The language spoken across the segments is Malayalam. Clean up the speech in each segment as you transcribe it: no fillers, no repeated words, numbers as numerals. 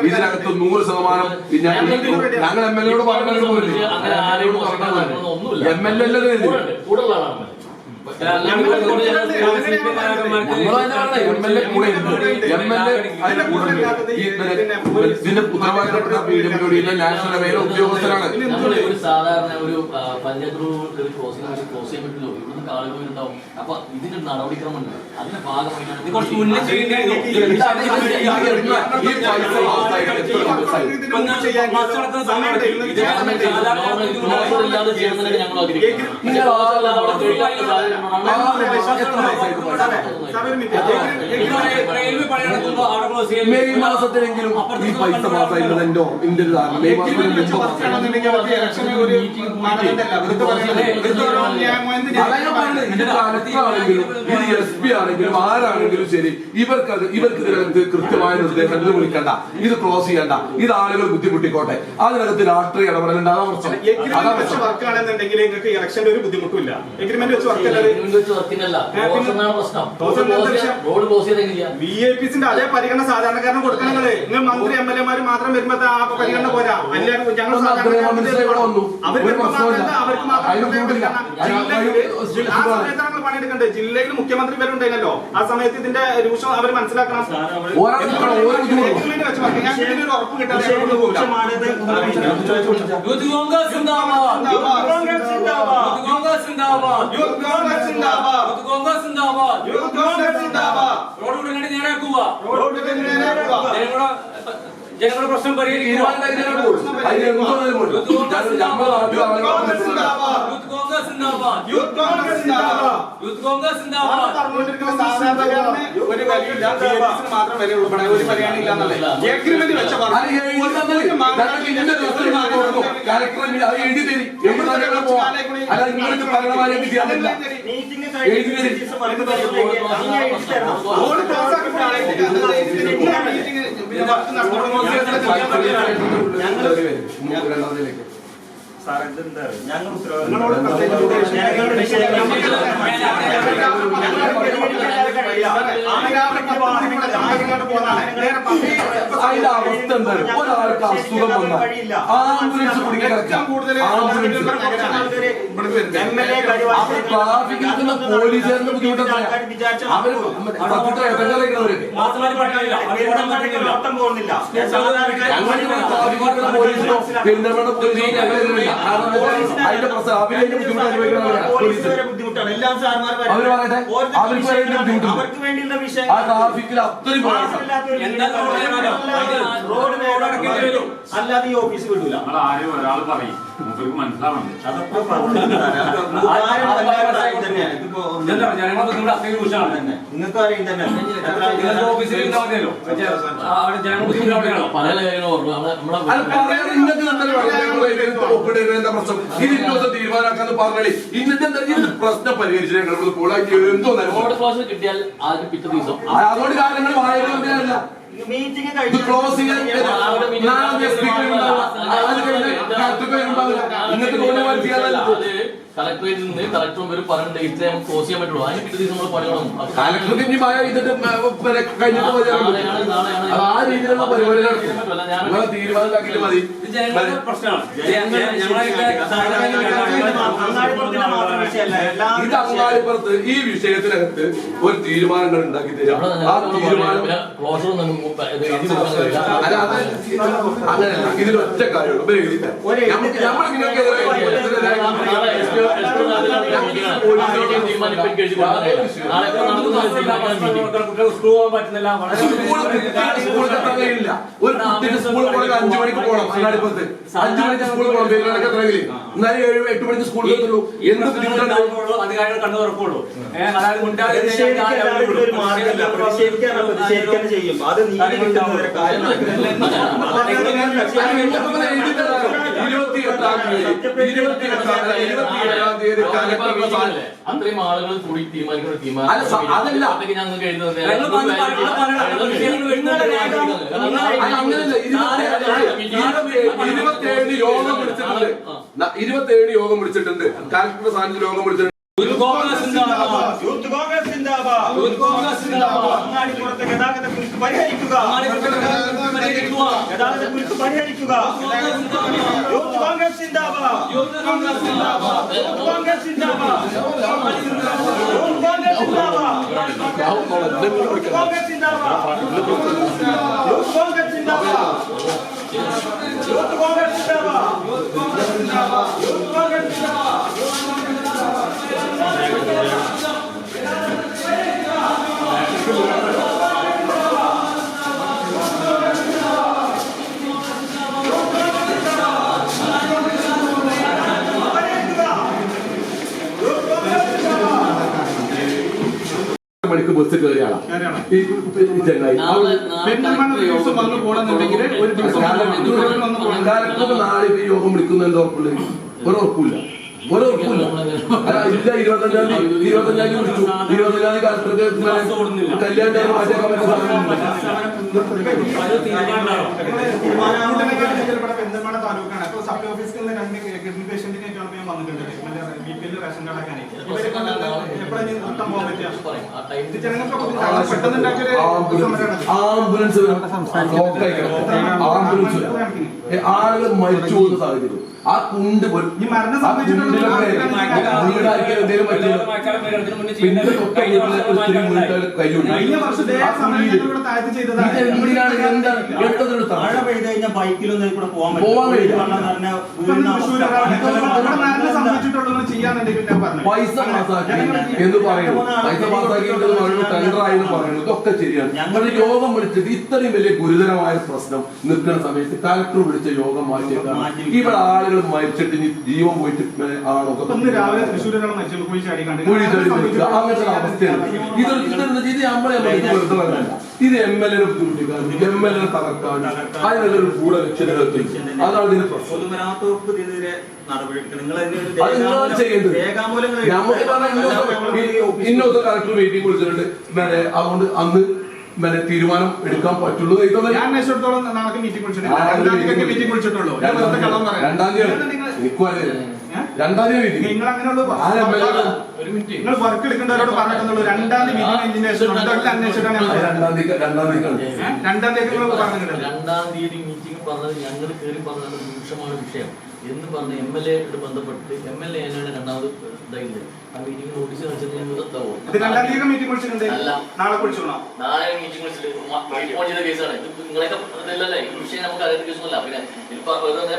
ഇതിനകത്ത് 100% ഞങ്ങൾ MLA യോട് പറഞ്ഞത് MLA ഇതിന്റെ ഉത്തരവാദിത്തപ്പെട്ട PWDയിലെ നാഷണൽ ലെവലിലെ ഉദ്യോഗസ്ഥരാണ്. സാധാരണ ഒരു പഞ്ചായത്ത് ക്ലോസ് ചെയ്യാൻ പറ്റില്ലോ, ഇവിടുന്ന് ആളുകൾ ഉണ്ടാവും. അപ്പൊ ഇതിന്റെ നടപടിക്രമമുണ്ട്, അതിന്റെ ഭാഗമായിട്ടാണ് മെയ് മാസത്തിലെങ്കിലും ഈ പൈസ പാസ്സായിരുന്നതിന്റെ ഇന്ത്യ മെയ് മാസത്തിൽ ഇത് SP ആണെങ്കിലും ആരാണെങ്കിലും ശരി, ഇവർക്ക് ഇതിനകത്ത് കൃത്യമായ നിർദ്ദേശങ്ങൾ വിളിക്കണ്ട, ഇത് ക്ലോസ് ചെയ്യണ്ട, ഇത് ആളുകൾ ബുദ്ധിമുട്ടിക്കോട്ടെ. അതിനകത്ത് രാഷ്ട്രീയ ഇടപെടലുണ്ടാകാൻ വർക്കാണെന്നുണ്ടെങ്കിൽ നിങ്ങൾക്ക് ഇലക്ഷന്റെ ഒരു ബുദ്ധിമുട്ടില്ല. എഗ്രിമെന്റ് വെച്ച് VIPസിന്റെ അതേ പരിഗണന സാധാരണക്കാരന് കൊടുക്കണങ്ങള്. നിങ്ങൾ മന്ത്രി MLA മാര് മാത്രം വരുമ്പോ ആ പരിഗണന പോരാ. ഞങ്ങൾ പണിയെടുക്കണ്ടേ? ജില്ലയിൽ മുഖ്യമന്ത്രി പേരുണ്ടായിരുന്നല്ലോ, ആ സമയത്ത് ഇതിന്റെ രൂക്ഷം അവർ മനസ്സിലാക്കണം. ഉറപ്പ് കിട്ടാതെ ജനങ്ങളുടെ പ്രശ്നം പരിഹരിക്കുക. ഞങ്ങൾ അതിന്റെ അവസ്ഥ എന്താണ്? ഒരാൾക്ക് അസുഖം വന്നാൽ ആംബുലൻസ് ട്രാഫിക് നിൽക്കുന്ന പോലീസുകാരുടെ ബുദ്ധിമുട്ട് അവര് പോലീസിനോ പെരുന്തൽമണ്ണ പോലീസിനോ അതിന്റെ പ്രശ്നം അവരുടെ ബുദ്ധിമുട്ട് അനുഭവിക്കുന്നവരാണ്. ബുദ്ധിമുട്ടാണ് എല്ലാം സാർമാർ അവര് പറയട്ടെ, അവർക്ക് അവർക്ക് വേണ്ടിയുള്ള വിഷയം ആ ട്രാഫിക്കിൽ അത്രയും അല്ലാതെ ഈ ഓഫീസ് വിടൂല. ഒരാൾ പറയും മനസ്സിലാവുന്നുണ്ട്. നിങ്ങൾക്ക് അറിയാം തന്നെ തീരുമാനാക്കാന്ന് പറഞ്ഞേ. ഇന്നത്തെ പ്രശ്നം പരിഹരിച്ചു കിട്ടിയാൽ ആദ്യം പിറ്റേ ദിവസം അതുകൊണ്ട് കാര്യങ്ങൾ വായനല്ല മീറ്റിംഗ് ക്ലോസ് ചെയ്യാൻ കളക്ടറേറ്റിൽ നിന്ന് കളക്ടറും പേര് പറഞ്ഞ ഡേറ്റ് നമുക്ക് ക്ലോസ് ചെയ്യാൻ പറ്റുള്ളൂ. അതിന് പിറ്റേ ദിവസം നമ്മൾ പണിയണം. കളക്ടറിന് ആ രീതിയിലുള്ള പരിപാടികൾ തീരുമാനമാക്കിയിട്ട് മതി. ഇത് അങ്ങാടിപ്പുറത്ത് ഈ വിഷയത്തിനകത്ത് ഒരു തീരുമാനങ്ങൾ ഉണ്ടാക്കി തരാം. ആ തീരുമാനം അങ്ങനെയല്ല, ഇതിലൊറ്റ കാര്യമുള്ളൂ. ഒരു കുട്ടിക്ക് സ്കൂളിൽ പോകണമെങ്കിൽ 5 മണിക്ക് പോകണം. അങ്ങാടിപ്പുറത്ത് 5 മണിക്ക് സ്കൂളിൽ പോകണം. പേരിലൊക്കെ എത്രയെങ്കിലും എന്നാലും 7-8 മണിക്ക് സ്കൂളിൽ എത്തുള്ളൂ. എന്ത് ബുദ്ധിമുട്ടാണ് അധികാരികൾ കണ്ടു തുറക്കുള്ളൂ. ചെയ്യും അത് നീതി കിട്ടുന്നവരെ കാര്യം അത്രയും ആളുകൾ കൂടി തീരുമാനിക്കുന്ന തീരുമാനം ഞങ്ങൾക്ക് എഴുതുന്നത് 27 യോഗം വിളിച്ചിട്ടുണ്ട്. 27 യോഗം വിളിച്ചിട്ടുണ്ട്. കളക്ടറുടെ സാന്നിധ്യത്തിൽ യോഗം വിളിച്ചിട്ടുണ്ട്. യൂത്ത് കോൺഗ്രസ് സിന്ദാബാദ്. യൂത്ത് കോൺഗ്രസ് അങ്ങാടിപ്പുറത്തെ ഗതാഗതക്കുരുക്ക് പരിഹരിക്കുക. ഗതാഗതക്കുരുക്ക് പരിഹരിക്കുക. യൂത്ത് കോൺഗ്രസ് സിന്ദാബാദ്. യൂത്ത് കോൺഗ്രസ് സിന്ദാബാദ്. യൂത്ത് കോൺഗ്രസ് സിന്ദാബാദ്. യൂത്ത് കോൺഗ്രസ് സിന്ദാബാദ്. യൂത്ത് കോൺഗ്രസ് സിന്ദാബാദ്. യൂത്ത് കോൺഗ്രസ് സിന്ദാബാദ്. യൂത്ത് കോൺഗ്രസ് സിന്ദാബാദ്. യൂത്ത് കോൺഗ്രസ് മണിക്ക് ബസ് കയറിയാണ് ഈ ചെങ്ങായി പെരിന്തൽമണ്ണ ഒരു ദിവസം വന്ന് പോകണമെന്നുണ്ടെങ്കിൽ ഒരു ദിവസം കാലത്തൊക്കെ നാളെ ഈ യോഗം വിളിക്കുന്നതിന്റെ ഉറപ്പുള്ള ഒരു ഉറപ്പില്ല. ഇല്ല 25-ാം തീയതി വിളിച്ചു. 25-ാം തീയതി കാലത്തൊക്കെ കല്യാണം പെരിന്തൽമണ്ണ താലൂക്കാണ്. അപ്പൊ സബ് ഓഫീസിൽ നിന്ന് 2 കിഡ്നി പേഷ്യന്റിനേക്കാണ് ഞാൻ വന്നിട്ടുണ്ട്. ബിപിഎൽ റേഷൻ കാർഡ് ആക്കാനേ എപ്പോഴാണ് നിർത്താൻ പോകാൻ പറ്റുക? ഇത് ജനങ്ങൾക്കൊക്കെ പെട്ടെന്ന് ഉണ്ടാക്കിയൊരു ആംബുലൻസ് ആളുകൾ മരിച്ചു പോകുന്ന സാഹചര്യം. ആ കുണ്ട് ഈ മരണം സംഭവിച്ചിട്ടുള്ള കഴിഞ്ഞ വർഷം താഴ്ത്തി ചെയ്തതാണ്. പൈസ പാസാക്കി എന്ന് പറയുന്നു. പൈസ പാസാക്കിയിട്ട് ടെൻഡർ ആയെന്ന് പറയുന്നു. ഇതൊക്കെ ശരിയാണ്. ഞങ്ങളുടെ യോഗം വിളിച്ചിട്ട് ഇത്രയും വലിയ ഗുരുതരമായ പ്രശ്നം നിൽക്കുന്ന സമയത്ത് കലക്ടർ വിളിച്ച യോഗം മാറ്റിയേക്കാണ്. ഇവിടെ ആളുകൾ മരിച്ചിട്ട് ഇനി ജീവൻ പോയിട്ട് ആണോ രാവിലെ തൃശ്ശൂരിലാണ് മരിച്ചത്. അങ്ങനത്തെ അവസ്ഥയാണ്. ഇത് നമ്മളെ വെറുതെ പറഞ്ഞല്ല. ഇത് MLA ബുദ്ധിമുട്ടിക്കാനും MLA തകർക്കാനും അതിനുള്ളൊരു കൂടെ ലക്ഷ്യത്തിൽ അതാണ് ഇതിന് പ്രശ്നം. ചെയ്യേണ്ടത് ഇന്നൊക്കെ കളക്ടർ മീറ്റിംഗ് വിളിച്ചിട്ടുണ്ട്. അതുകൊണ്ട് അന്ന് തീരുമാനം എടുക്കാൻ പറ്റുള്ളൂ. ഞാൻ അന്വേഷിച്ചിടത്തോളം നാളെ മീറ്റിംഗ് വിളിച്ചിട്ടുള്ളൂ. 2-ാം തീയതി നിങ്ങൾ അങ്ങനെയുള്ള നിങ്ങൾ വർക്ക് എടുക്കേണ്ടവരോട് പറഞ്ഞിട്ടുള്ളൂ. 2-ാം തീയതി മീറ്റിംഗ് അന്വേഷിച്ചിട്ടാണ് 2-ാം തീയതി മീറ്റിംഗ് പറഞ്ഞത് ഞങ്ങൾ കയറി പറഞ്ഞത് നിമിഷമാണ് വിഷയം എന്ന് പറഞ്ഞ് MLA ബന്ധപ്പെട്ട് MLA എന്നാണ് 2ാമത് ഇതായില്ലേ ആ മീറ്റിംഗ് നോട്ടീസ് വെച്ചിട്ട് നാളെ മീറ്റിംഗ് വിളിച്ചിട്ട് ഫോൺ ചെയ്ത കേസാണ്. നിങ്ങളൊക്കെ ഇതല്ലേ ഈ വിഷയം നമുക്ക് അറിയാത്ത കേസൊന്നുമല്ല. പിന്നെ ഇപ്പൊ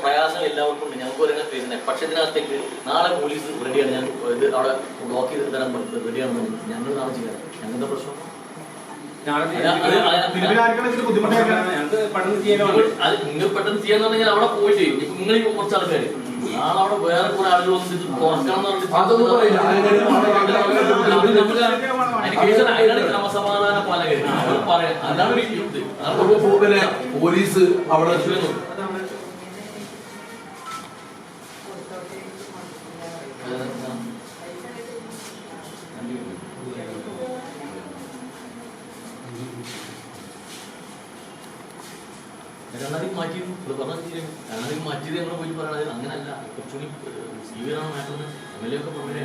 പ്രയാസം എല്ലാവർക്കും ഉണ്ട്. ഞങ്ങൾക്ക് ഒരേ കേസുണ്ട്. പക്ഷെ ഇതിനകത്തേക്ക് നാളെ പോലീസ് റെഡിയാണ്. ഞാൻ ഇത് അവിടെ ബ്ലോക്ക് ചെയ്ത് തരാൻ റെഡിയാണെന്ന് ഞങ്ങൾ നാളെ ചെയ്യാം. ഞങ്ങളുടെ പ്രശ്നം നിങ്ങൾ പെട്ടെന്ന് ചെയ്യാന്ന് പറഞ്ഞാൽ അവിടെ പോയിട്ട് ഇപ്പൊ നിങ്ങൾ കുറച്ച് ആൾക്കാര് നാളെ അവിടെ വേറെ കുറെ ആളുകൾ വന്നിട്ട് തുറക്കണം അതിനാണ് ക്രമസമാധാന പാലകർ പറയാം. അതാണ് ഒരു യുദ്ധ പോലീസ് അവിടെ മാറ്റിയത് നമ്മൾ പോയി പറയണത് അങ്ങനല്ല. കുറച്ചുകൂടി സ്വീകരണം മാറ്റുന്നത് MLA ഒക്കെ പറഞ്ഞു.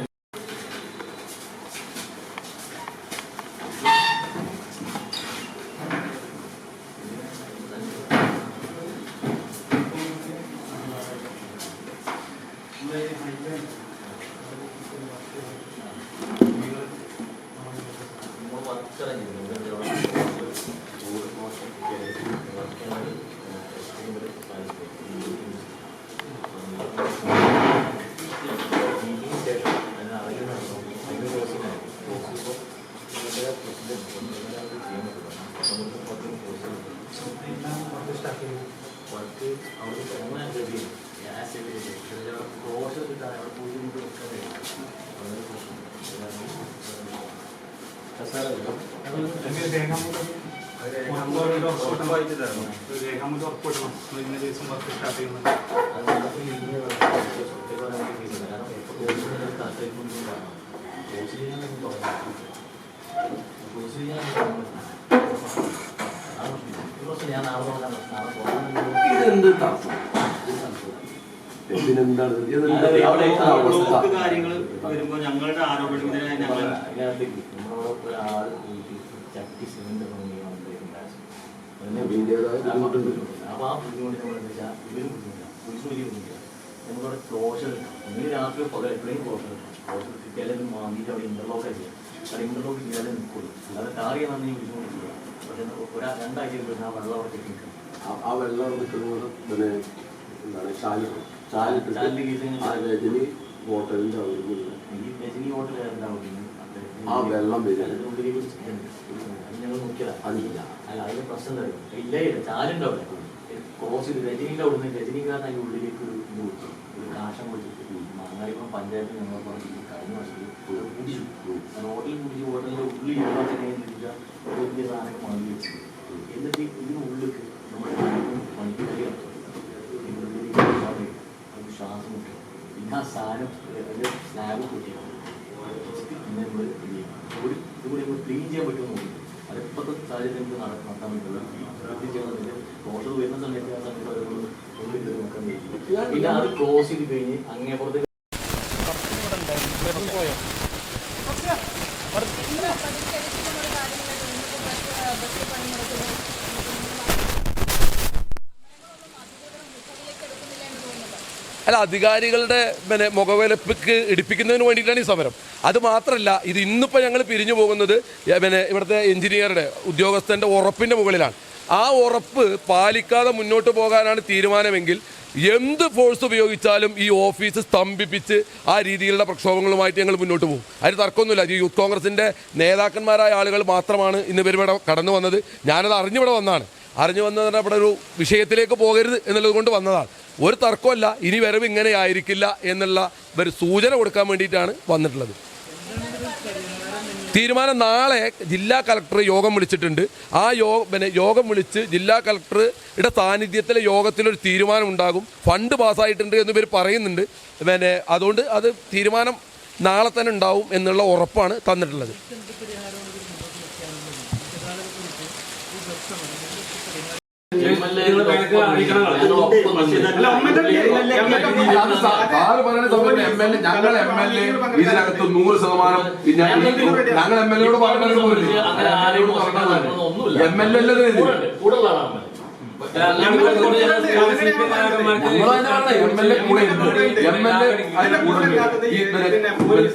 കാര്യങ്ങൾ വരുമ്പോ ഞങ്ങളുടെ ആരോപണത്തിന് ഒരാൾ പോയിട്ട് ചട്ടി സിമെന്റ് അപ്പോൾ ആ ബുദ്ധിമുട്ട് നമ്മളെന്ന് വെച്ചാൽ ഇവരും ബുദ്ധിമുട്ടില്ല, പോലീസ് വലിയ ബുദ്ധിമുട്ടില്ല. നമുക്കവിടെ ക്ലോഷർ ഒന്നിന് രാത്രി പകൽ എപ്പോഴും ക്ലോഷർ കിട്ടിയാലും വാങ്ങിയിട്ട് അവിടെ ഇന്റർലോക്ക് ചെയ്യാം. അവിടെ ഇന്റർലോക്ക് ചെയ്യാതെ നിൽക്കുള്ളൂ. അല്ലാതെ ടാറിയാൽ നന്ദി ബുദ്ധിമുട്ടില്ല. പക്ഷേ രണ്ടാഴ്ച ആ വെള്ളം അവിടെ കെട്ടിയിട്ട് ആ വെള്ളം നിൽക്കുന്നത് പിന്നെ എന്താണ് രജനി ഹോട്ടലിന്റെ ആ വെള്ളം ഞങ്ങൾ നോക്കിയതാ അതില്ല. അല്ല അതിന്റെ പ്രശ്നം എന്താ ഇല്ല ചാലുണ്ട് അവിടെ ക്രോസ് ചെയ്ത് രജനിയുടെ അവിടെ നിന്ന് രജനിക്കാരൻ അതിന്റെ ഉള്ളിലേക്ക് ഒരു ഇത് കൊടുത്തു, ഒരു കാശം കൊടുത്തു. മാങ്ങാടിപ്പുറം പഞ്ചായത്തിൽ ഞങ്ങൾ പറഞ്ഞ് കഴിഞ്ഞ വർഷത്തിൽ കുടിച്ചു. ഹോട്ടലിൽ കുടിച്ച് ഹോട്ടലിന്റെ ഉള്ളിൽ വലിയ സാധനമൊക്കെ വാങ്ങി വെച്ചു. എന്നിട്ട് ഇതിനുള്ളിലേക്ക് നമ്മുടെ പണിക്കറി ശ്വാസം മുട്ടും. പിന്നെ ആ സാധനം സ്ലാബ് കൂട്ടിയാണ് പിന്നെ നമ്മൾ ഒരു ഇതുകൂടി നമ്മൾ ക്ലീൻ ചെയ്യാൻ പറ്റുമെന്ന് നോക്കി. അതിപ്പോഴത്തെ സാഹചര്യം നമുക്ക് നടത്താൻ പറ്റുള്ളൂ. ക്ലീൻ ചെയ്യുന്നതിൻ്റെ ക്ലോസർ വരുന്ന സമയത്ത് ആ സമയത്ത് അവരോട് ഉള്ളിൽ കയറി നോക്കാൻ കഴിയും. പിന്നെ അത് ക്ലോസ് ചെയ്ത് കഴിഞ്ഞ് അങ്ങേപ്പുറത്ത് അല്ല, അധികാരികളുടെ പിന്നെ മുഖവിലപ്പിക്ക് ഇടിപ്പിക്കുന്നതിന് വേണ്ടിയിട്ടാണ് ഈ സമരം. അത് മാത്രമല്ല, ഇത് ഇന്നിപ്പോൾ ഞങ്ങൾ പിരിഞ്ഞു പോകുന്നത് പിന്നെ ഇവിടുത്തെ എഞ്ചിനീയറുടെ ഉദ്യോഗസ്ഥൻ്റെ ഉറപ്പിൻ്റെ മുകളിലാണ്. ആ ഉറപ്പ് പാലിക്കാതെ മുന്നോട്ട് പോകാനാണ് തീരുമാനമെങ്കിൽ എന്ത് ഫോഴ്സ് ഉപയോഗിച്ചാലും ഈ ഓഫീസ് സ്തംഭിപ്പിച്ച് ആ രീതിയിലുള്ള പ്രക്ഷോഭങ്ങളുമായിട്ട് ഞങ്ങൾ മുന്നോട്ട് പോകും. അതിന് തർക്കമൊന്നുമില്ല. ഈ യൂത്ത് കോൺഗ്രസിൻ്റെ നേതാക്കന്മാരായ ആളുകൾ മാത്രമാണ് ഇന്ന് ഇവരിവിടെ കടന്നു വന്നത്. ഞാനത് അറിഞ്ഞിവിടെ വന്നതാണ്. അറിഞ്ഞു വന്നതിന് അവിടെ ഒരു വിഷയത്തിലേക്ക് പോകരുത് എന്നുള്ളത് കൊണ്ട് വന്നതാണ്. ഒരു തർക്കമല്ല, ഇനി വരവ് ഇങ്ങനെ ആയിരിക്കില്ല എന്നുള്ള ഒരു സൂചന കൊടുക്കാൻ വേണ്ടിയിട്ടാണ് വന്നിട്ടുള്ളത്. തീരുമാനം നാളെ ജില്ലാ കളക്ടർ യോഗം വിളിച്ചിട്ടുണ്ട്. ആ യോഗം വിളിച്ച് ജില്ലാ കളക്ടറുടെ സാന്നിധ്യത്തിലെ യോഗത്തിലൊരു തീരുമാനം ഉണ്ടാകും. ഫണ്ട് പാസ്സായിട്ടുണ്ട് എന്ന് ഇവർ പറയുന്നുണ്ട്. അതുകൊണ്ട് അത് തീരുമാനം നാളെ തന്നെ ഉണ്ടാവും എന്നുള്ള ഉറപ്പാണ് തന്നിട്ടുള്ളത്. ഞങ്ങൾ MLA ഇതിനകത്ത് 100% ഞങ്ങൾ MLA-യോട് പറഞ്ഞത്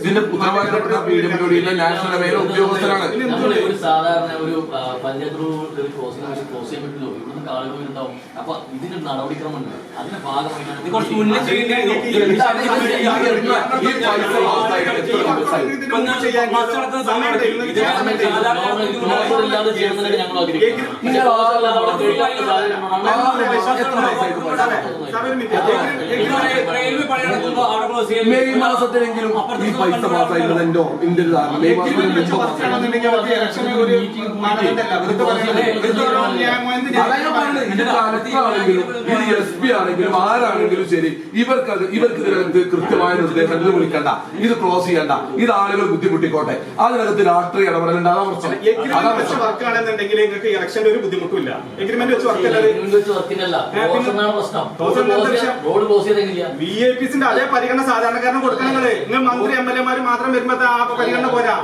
ഇതിന്റെ ഉത്തരവാദിത്തപ്പെട്ട PWD നാഷണൽ ലെവലിലെ ഉദ്യോഗസ്ഥരാണ്. ഒരു സാധാരണ ഒരു പഞ്ചായത്ത് ക്ലോസ് ചെയ്യാൻ പറ്റില്ലോ, ഇവിടുന്ന് ആളുകൾ ഉണ്ടാവും. അപ്പൊ ഇതിന്റെ നടപടിക്രമമുണ്ട്. അതിന്റെ ഭാഗമായിട്ടാണ് ഞങ്ങൾ മെയ് മാസത്തിലെങ്കിലും ഈ പൈസ പാസ്സായിരുന്നതിന്റെ ഇന്ത്യ മെയ് മാസത്തിൽ ഇത് SP ആണെങ്കിലും ആരാണെങ്കിലും ശരി, ഇവർക്ക് ഇതിനകത്ത് കൃത്യമായ നിർദ്ദേശങ്ങൾ വിളിക്കണ്ട, ഇത് ക്ലോസ് ചെയ്യണ്ട, ഇത് ആളുകൾ ബുദ്ധിമുട്ടിക്കോട്ടെ, അതിനകത്ത് രാഷ്ട്രീയ ഇടപെടലുണ്ട്. അതാ പ്രശ്നം. വർക്കാണെന്നുണ്ടെങ്കിൽ നിങ്ങൾക്ക് ഇലക്ഷന്റെ ഒരു ബുദ്ധിമുട്ടില്ല. എഗ്രിമെന്റ് വെച്ച് VIPസിന്റെ അതേ പരിഗണന സാധാരണക്കാരന് കൊടുക്കണം. നിങ്ങൾ മന്ത്രി MLA-മാര് മാത്രം വരുമ്പോ ആ പരിഗണന പോരാ.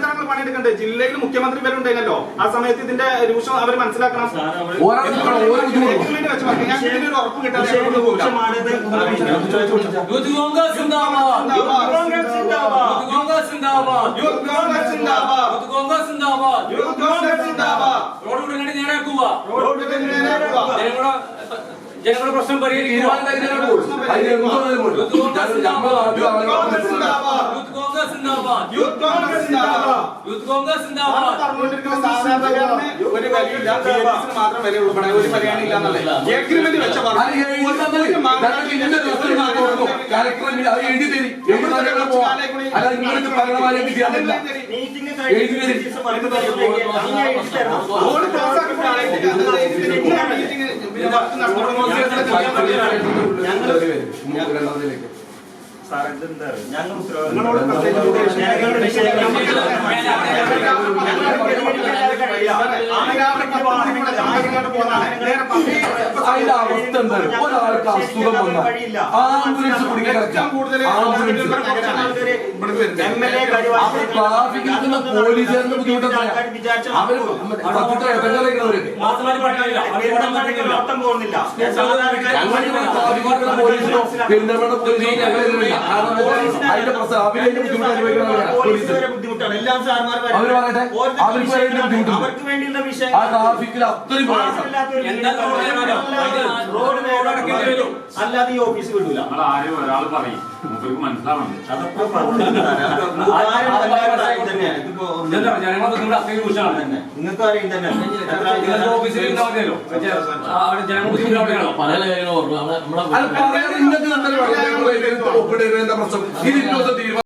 ഞങ്ങൾ പണിയെടുക്കണ്ടേ? ജില്ലയിൽ മുഖ്യമന്ത്രി വരെ ഉണ്ടായിരുന്നല്ലോ. ആ സമയത്ത് ഇതിന്റെ രൂക്ഷം അവർ മനസ്സിലാക്കണം. ഞാൻ ഇതിനൊരു ഉറപ്പ് കിട്ടാതെ ജനങ്ങളുടെ പ്രശ്നം പരിഹരിക്കുക. മാത്രം വരെ ഉൾപ്പെടെ ഒരു പരിഗണന ഇല്ലാന്നല്ലേ എഗ്രിമെന്റ് വെച്ച അതിന്റെ അവസ്ഥ എന്താണ്? ഒരാൾക്ക് അസുഖം വന്നാൽ ആംബുലൻസ് പിടിക്കാൻ ആംബുലൻസ് ട്രാഫിക്കിൽ നിൽക്കുന്ന പോലീസുകാരുടെ ബുദ്ധിമുട്ടെന്താ? അവര് സത്യത്തിൽ ഇടങ്ങളിലേക്ക് പോലീസിനോ പെരുന്തൽമണ്ണ പോലീസിനോ ഞങ്ങളില്ല. അതിന്റെ പ്രശ്നം അവരതിന്റെ ബുദ്ധിമുട്ട് അനുഭവിക്കുന്നവരാണ് പോലീസ്. അവര് പറയട്ടെ, അവർക്ക് അതിന്റെ ബുദ്ധിമുട്ടുണ്ട്. ആ ട്രാഫിക്കിൽ അത്രയും അല്ലാതെ ഈ ഓഫീസ് വിടൂല. നമ്മൾ ആരും ഒരാൾ പറയും മൂപ്പർക്ക് മനസ്സിലാവുന്നുണ്ട്. നിങ്ങൾക്ക് അറിയും തന്നെ ഓഫീസിൽ മതിയല്ലോ ജനങ്ങൾ ബുദ്ധിമുട്ടാണ്. പല കാര്യങ്ങളും അത് പറയാൻ നിങ്ങൾക്ക് എന്താ പ്രശ്നം? ഇതിന്റെ തീരുമാനം